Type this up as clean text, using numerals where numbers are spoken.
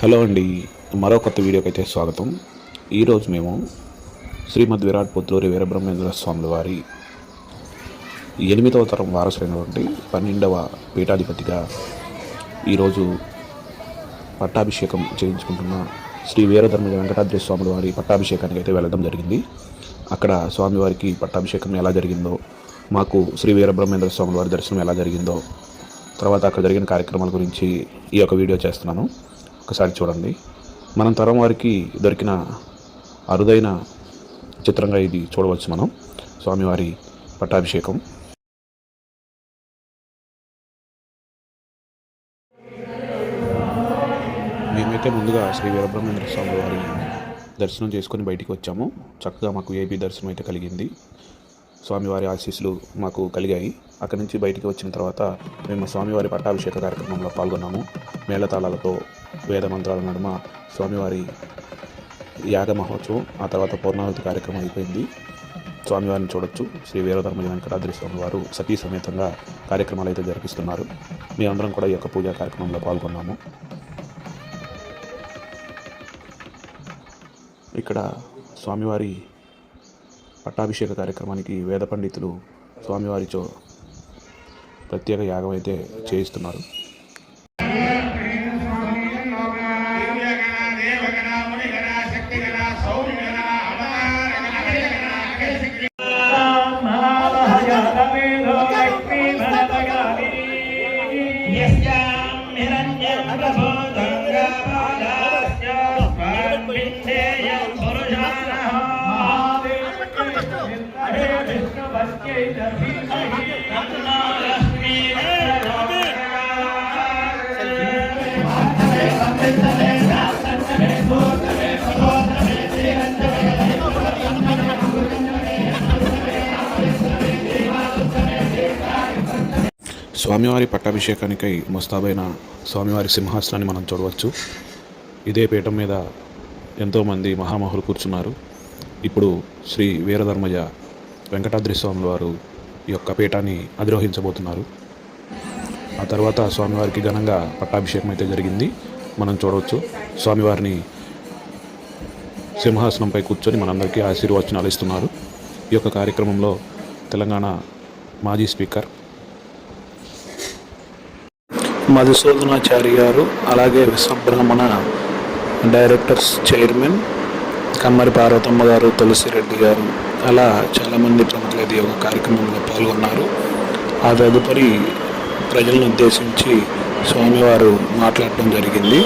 Hello అండి, మరో కొత్త వీడియోకి అయితే స్వాగతం. ఈరోజు మేము శ్రీమద్ విరాట్ పుత్రూరి వీరబ్రహ్మేంద్ర స్వాముల వారి 8వ తరం వారసులైనటువంటి 12వ పీఠాధిపతిగా ఈరోజు పట్టాభిషేకం చేయించుకుంటున్న శ్రీ వీరధర్మ వెంకటాద్రి స్వాముల వారి పట్టాభిషేకానికి అయితే వెళ్ళడం జరిగింది. అక్కడ స్వామివారికి పట్టాభిషేకం ఎలా జరిగిందో, మాకు శ్రీ వీరబ్రహ్మేంద్ర స్వాముల వారి దర్శనం ఎలా జరిగిందో, తర్వాత అక్కడ జరిగిన కార్యక్రమాల గురించి ఈ యొక్క వీడియో చేస్తున్నాను. ఒకసారి చూడండి. మనం తరం వారికి దొరికిన అరుదైన చిత్రంగా ఇది చూడవచ్చు. మనం స్వామివారి పట్టాభిషేకం. మేమైతే ముందుగా శ్రీ వీరబ్రహ్మేంద్ర స్వామి వారి దర్శనం చేసుకొని బయటికి వచ్చాము. చక్కగా మాకు ఏపీ దర్శనం అయితే కలిగింది. స్వామివారి ఆశీస్సులు మాకు కలిగాయి. అక్కడి నుంచి బయటికి వచ్చిన తర్వాత మేము స్వామివారి పట్టాభిషేక కార్యక్రమంలో పాల్గొన్నాము. మేళతాళాలతో, వేద మంత్రాల నడుమ స్వామివారి యాగ మహోత్సవం, ఆ తర్వాత పూర్ణాహుతి కార్యక్రమం అయిపోయింది. స్వామివారిని చూడొచ్చు. శ్రీ వీరధర్మ వెంకటాద్రి స్వామి వారు సతీ సమేతంగా కార్యక్రమాలు అయితే జరిపిస్తున్నారు. మేమందరం కూడా ఈ యొక్క పూజా కార్యక్రమంలో పాల్గొన్నాము. ఇక్కడ స్వామివారి పట్టాభిషేక కార్యక్రమానికి వేద పండితులు స్వామివారితో ప్రత్యేక యాగం అయితే చేయిస్తున్నారు. స్వామివారి పట్టాభిషేకానికై ముస్తాబైన స్వామివారి సింహాసనాన్ని మనం చూడవచ్చు. ఇదే పీఠం మీద ఎంతోమంది మహామహులు కూర్చున్నారు. ఇప్పుడు శ్రీ వీరధర్మజ వెంకటాద్రి స్వాముల వారు ఈ యొక్క పీఠాన్ని అధిరోహించబోతున్నారు. ఆ తర్వాత స్వామివారికి ఘనంగా పట్టాభిషేకం అయితే జరిగింది. మనం చూడవచ్చు. స్వామివారిని సింహాసనంపై కూర్చొని మనందరికీ ఆశీర్వచనాలు ఇస్తున్నారు. ఈ యొక్క కార్యక్రమంలో తెలంగాణ మాజీ స్పీకర్ మధుసూదనాచారి గారు, అలాగే విశ్వబ్రహ్మణ డైరెక్టర్స్ చైర్మన్ కమ్మరి పార్వతమ్మ గారు, తులసిరెడ్డి గారు, అలా చాలామంది ప్రముఖులు ఈ యొక్క కార్యక్రమంలో పాల్గొన్నారు. ఆ తదుపరి ప్రజలను ఉద్దేశించి స్వామివారు మాట్లాడటం జరిగింది.